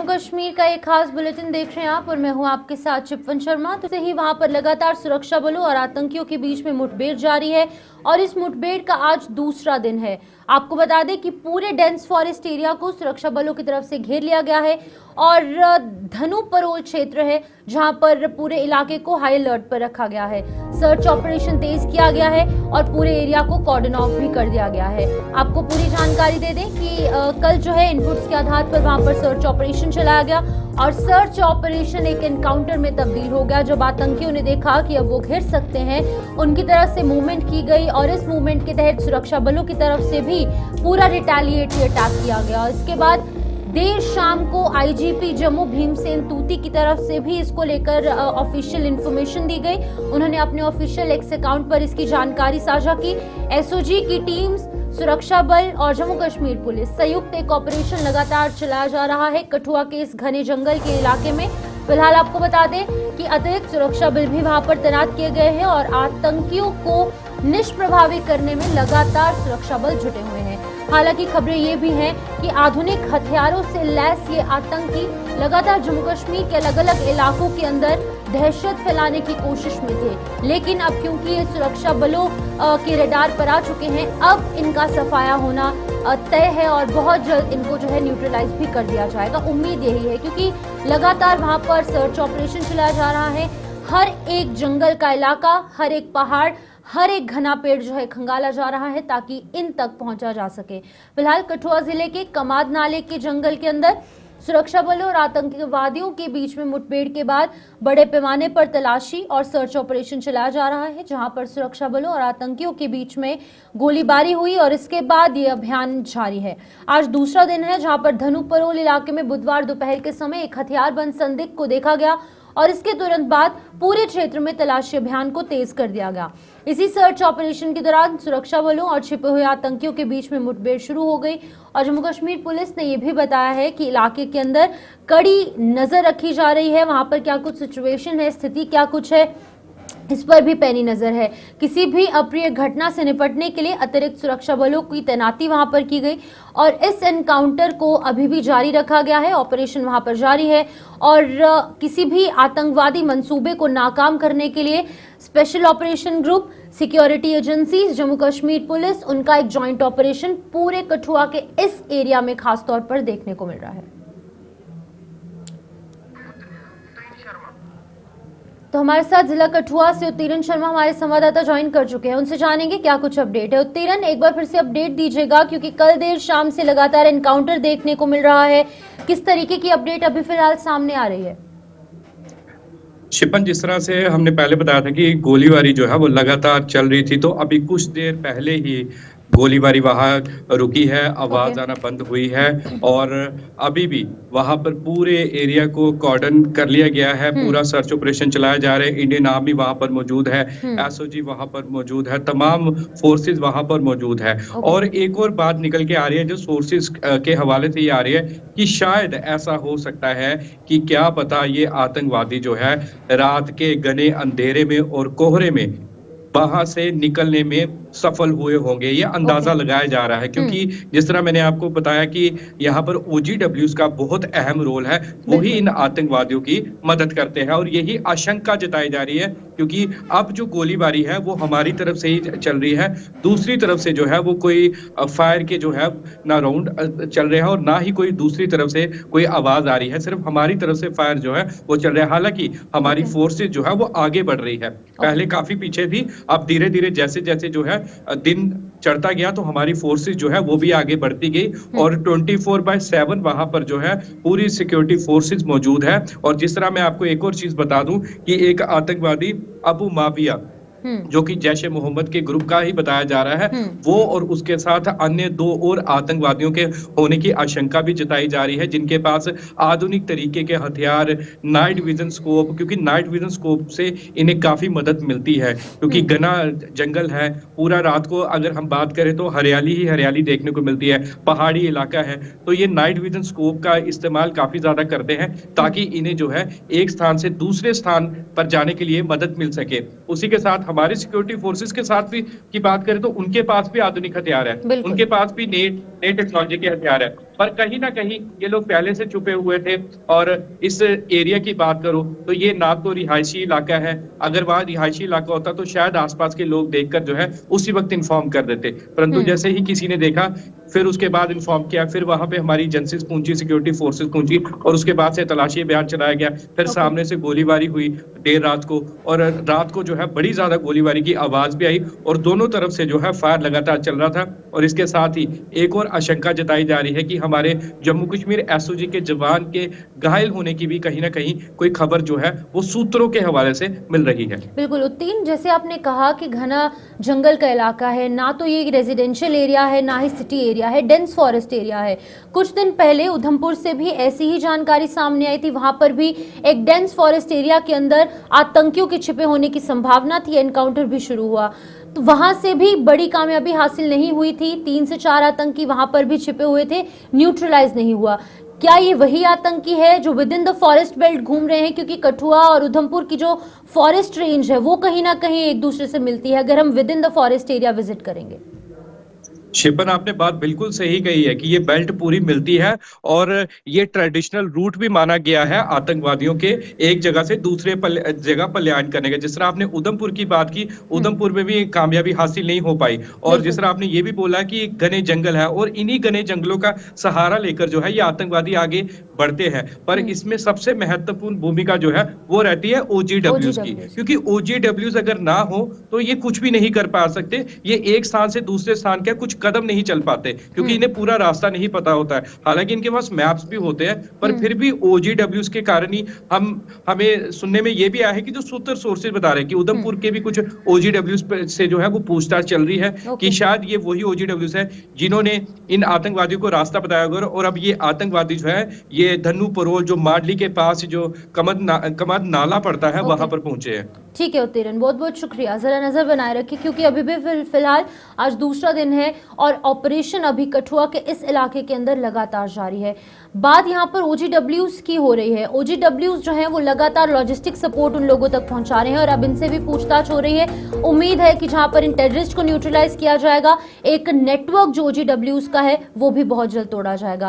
कश्मीर का एक खास बुलेटिन देख रहे हैं आप और मैं हूं आपके साथ चिपवन शर्मा। तो ही वहां पर लगातार सुरक्षा बलों और आतंकियों के बीच में मुठभेड़ जारी है और इस मुठभेड़ का आज दूसरा दिन है। आपको बता दें कि पूरे डेंस फॉरेस्ट एरिया को सुरक्षा बलों की तरफ से घेर लिया गया है और धनु परोल क्षेत्र है जहां पर पूरे इलाके को हाई अलर्ट पर रखा गया है। सर्च ऑपरेशन तेज किया गया है और पूरे एरिया को कॉर्डन ऑफ भी कर दिया गया है। आपको पूरी जानकारी दे दें कि कल जो है इनपुट्स के आधार पर वहां पर सर्च ऑपरेशन चलाया गया और सर्च ऑपरेशन एक एनकाउंटर में तब्दील हो गया। जब आतंकियों ने देखा कि अब वो घिर सकते हैं, उनकी तरफ से मूवमेंट की गई और इस मूवमेंट के तहत सुरक्षा बलों की तरफ से भी पूरा रिटेलिएटरी अटैक किया गया। इसके बाद देर शाम को आईजीपी जम्मू भीमसेन तूती की तरफ से भी इसको लेकर ऑफिशियल इंफॉर्मेशन दी गई। उन्होंने अपने ऑफिशियल एक्स अकाउंट पर इसकी जानकारी साझा की। एसओजी की टीम्स, सुरक्षा बल और जम्मू कश्मीर पुलिस संयुक्त एक ऑपरेशन लगातार चलाया जा रहा है कठुआ के इस घने जंगल के इलाके में। फिलहाल आपको बता दें कि अतिरिक्त सुरक्षा बल भी वहां पर तैनात किए गए हैं और आतंकियों को निष्प्रभावी करने में लगातार सुरक्षा बल जुटे हुए हैं। हालांकि खबरें ये भी हैं कि आधुनिक हथियारों से लैस ये आतंकी लगातार जम्मू कश्मीर के अलग अलग इलाकों के अंदर दहशत फैलाने की कोशिश में थे, लेकिन अब क्योंकि ये सुरक्षा बलों के रडार पर आ चुके हैं, अब इनका सफाया होना तय है और बहुत जल्द इनको जो है न्यूट्रलाइज भी कर दिया जाएगा। उम्मीद यही है क्योंकि लगातार वहां पर सर्च ऑपरेशन चलाया जा रहा है। हर एक जंगल का इलाका, हर एक पहाड़, हर एक घना पेड़ जो है खंगाला जा रहा है ताकि इन तक पहुंचा जा सके। फिलहाल कठुआ जिले के कमाद नाले के जंगल के अंदर सुरक्षा बलों और आतंकवादियों के बीच में मुठभेड़ के बाद बड़े पैमाने पर तलाशी और सर्च ऑपरेशन चलाया जा रहा है, जहां पर सुरक्षा बलों और आतंकियों के बीच में गोलीबारी हुई और इसके बाद ये अभियान जारी है। आज दूसरा दिन है जहां पर धनु परोल इलाके में बुधवार दोपहर के समय एक हथियारबंद संदिग्ध को देखा गया और इसके तुरंत बाद पूरे क्षेत्र में तलाशी अभियान को तेज कर दिया गया। इसी सर्च ऑपरेशन के दौरान सुरक्षा बलों और छिपे हुए आतंकियों के बीच में मुठभेड़ शुरू हो गई और जम्मू कश्मीर पुलिस ने यह भी बताया है कि इलाके के अंदर कड़ी नजर रखी जा रही है। वहां पर क्या कुछ सिचुएशन है, स्थिति क्या कुछ है, इस पर भी पैनी नजर है। किसी भी अप्रिय घटना से निपटने के लिए अतिरिक्त सुरक्षा बलों की तैनाती वहां पर की गई और इस एनकाउंटर को अभी भी जारी रखा गया है। ऑपरेशन वहां पर जारी है और किसी भी आतंकवादी मंसूबे को नाकाम करने के लिए special operation group, security agencies, Jammu Kashmir police, उनका एक जॉइंट ऑपरेशन पूरे कठुआ के इस एरिया में खास तौर पर देखने को मिल रहा है। तो हमारे साथ जिला कठुआ से उत्तीरण शर्मा हमारे संवाददाता ज्वाइन कर चुके हैं, उनसे जानेंगे क्या कुछ अपडेट है। उत्तीरण, एक बार फिर से अपडेट दीजिएगा क्योंकि कल देर शाम से लगातार एनकाउंटर देखने को मिल रहा है। किस तरीके की अपडेट अभी फिलहाल सामने आ रही है? शिपन, जिस तरह से हमने पहले बताया था कि गोलीबारी जो है वो लगातार चल रही थी, तो अभी कुछ देर पहले ही गोलीबारी वहां रुकी है, आवाज आना बंद हुई है और अभी भी वहां पर पूरे एरिया को कॉर्डन कर लिया गया है। पूरा सर्च ऑपरेशन चलाया जा रहा है। इंडियन आर्मी वहां पर मौजूद है, एसओजी वहां पर मौजूद है, तमाम फोर्सेस वहां पर मौजूद है। और एक और बात निकल के आ रही है जो सोर्सेस के हवाले से ये आ रही है कि शायद ऐसा हो सकता है कि क्या पता ये आतंकवादी जो है रात के घने अंधेरे में और कोहरे में वहां से निकलने में सफल हुए होंगे। ये अंदाजा लगाया जा रहा है क्योंकि जिस तरह मैंने आपको बताया कि यहाँ पर OGWs का बहुत अहम रोल है, वही इन आतंकवादियों की मदद करते हैं और यही आशंका जताई जा रही है क्योंकि अब जो गोलीबारी है वो हमारी तरफ से ही चल रही है, दूसरी तरफ से जो है वो कोई फायर के जो है ना राउंड चल रहे हैं और ना ही कोई दूसरी तरफ से कोई आवाज आ रही है। सिर्फ हमारी तरफ से फायर जो है वो चल रहा है। हालांकि हमारी फोर्सेज जो है वो आगे बढ़ रही है, पहले काफी पीछे थी, अब धीरे धीरे जैसे जैसे जो है दिन चढ़ता गया तो हमारी फोर्सेस जो है वो भी आगे बढ़ती गई और 24/7 वहां पर जो है पूरी सिक्योरिटी फोर्सेस मौजूद है। और जिस तरह मैं आपको एक और चीज बता दूं कि एक आतंकवादी अबू माविया जो कि जैश ए मोहम्मद के ग्रुप का ही बताया जा रहा है, वो और उसके साथ अन्य 2 और आतंकवादियों के होने की आशंका भी जताई जा रही है जिनके पास आधुनिक तरीके के हथियार, नाइट विजन स्कोप, क्योंकि नाइट विजन स्कोप से इन्हें काफी मदद मिलती है क्योंकि घना जंगल है। पूरा रात को अगर हम बात करें तो हरियाली ही हरियाली देखने को मिलती है, पहाड़ी इलाका है, तो ये नाइट विजन स्कोप का इस्तेमाल काफी ज्यादा करते हैं ताकि इन्हें जो है एक स्थान से दूसरे स्थान पर जाने के लिए मदद मिल सके। उसी के साथ हमारे सिक्योरिटी फोर्सेस के साथ भी की बात करें तो उनके पास भी आधुनिक हथियार है, बिल्कुल। उनके पास भी नई नई टेक्नोलॉजी के हथियार है, पर कहीं ना कहीं ये लोग पहले से छुपे हुए थे। और इस एरिया की बात करूं तो ये ना तो रिहायशी इलाका है, अगर वहां रिहायशी इलाका होता तो शायद आसपास के लोग देखकर जो है उसी वक्त इन्फॉर्म कर देते, परंतु जैसे ही किसी ने देखा फिर उसके बाद इन्फॉर्म किया, फिर वहां पे हमारी एजेंसीज पहुंची, सिक्योरिटी फोर्सेस पहुंची और उसके बाद से तलाशी अभियान चलाया गया। फिर सामने से गोलीबारी हुई देर रात को, और रात को जो है बड़ी ज्यादा गोलीबारी की आवाज भी आई और दोनों तरफ से जो है फायर लगातार चल रहा था। और इसके साथ ही एक और आशंका जताई जा रही है कि हमारे जम्मू कश्मीर एसओजी के जवान के घायल होने की भी कहीं ना कहीं कोई खबर जो है वो सूत्रों के हवाले से मिल रही है। बिल्कुल उत्तीन, जैसे आपने कहा कि घना जंगल का इलाका है, ना तो ये रेजिडेंशियल एरिया है ना ही सिटी एरिया है, डेंस फॉरेस्ट एरिया है। कुछ दिन पहले उधमपुर से भी ऐसी ही जानकारी सामने आई थी, वहां पर भी एक डेंस फॉरेस्ट एरिया के अंदर आतंकियों के छिपे होने की संभावना थी, एनकाउंटर भी शुरू हुआ, तो वहां से भी बड़ी कामयाबी हासिल नहीं हुई थी। 3 से 4 आतंकी वहां पर भी छिपे हुए थे, न्यूट्रलाइज नहीं हुआ। क्या ये वही आतंकी है जो with in the forest belt घूम रहे हैं? क्योंकि कठुआ और उधमपुर की जो फॉरेस्ट रेंज है वो कहीं ना कहीं एक दूसरे से मिलती है, अगर हम with in the forest area visit करेंगे। शिपन, आपने बात बिल्कुल सही कही है कि ये बेल्ट पूरी मिलती है और ये ट्रेडिशनल रूट भी माना गया है आतंकवादियों के एक जगह से दूसरे जगह पलायन करने का। जिस तरह आपने उधमपुर की बात की, उधमपुर में भी कामयाबी हासिल नहीं हो पाई, और जिस तरह आपने ये भी बोला कि घने जंगल है और इन्हीं घने जंगलों का सहारा लेकर जो है ये आतंकवादी आगे बढ़ते हैं। पर इसमें सबसे महत्वपूर्ण भूमिका जो है वो रहती है ओजीडब्ल्यूज की, क्योंकि ओजीडब्ल्यूज अगर ना हो तो ये कुछ भी नहीं कर पा सकते। ये एक स्थान से दूसरे स्थान के कुछ कदम नहीं चल पाते क्योंकि इन्हें पूरा रास्ता नहीं पता होता है। हालांकि इनके पास मैप्स भी होते हैं, पर फिर भी ओजीडब्ल्यूज के कारण ही हमें सुनने में ये भी आया है कि जो सूत्र सोर्सेज बता रहे हैं कि उधमपुर के भी कुछ ओजीडब्ल्यूज से जो है वो पूछताछ चल रही है कि शायद ये वही ओजीडब्ल्यूज है जिन्होंने इन आतंकवादियों को रास्ता बताया होगा। और अब ये आतंकवादी जो है ये धन्नू परोल जो माडली के पास जो कमद नाला पड़ता है वहां पर पहुंचे हैं। ठीक है उत्तीरण, बहुत बहुत शुक्रिया। जरा नजर बनाए रखिए क्योंकि अभी भी फिलहाल आज दूसरा दिन है और ऑपरेशन अभी कठुआ के इस इलाके के अंदर लगातार जारी है। बात यहाँ पर ओजीडब्ल्यूज की हो रही है। ओजीडब्ल्यूज जो है वो लगातार लॉजिस्टिक सपोर्ट उन लोगों तक पहुंचा रहे हैं और अब इनसे भी पूछताछ हो रही है। उम्मीद है कि जहां पर इन टेररिस्ट को न्यूट्रलाइज किया जाएगा, एक नेटवर्क जो ओजीडब्ल्यूज का है वो भी बहुत जल्द तोड़ा जाएगा।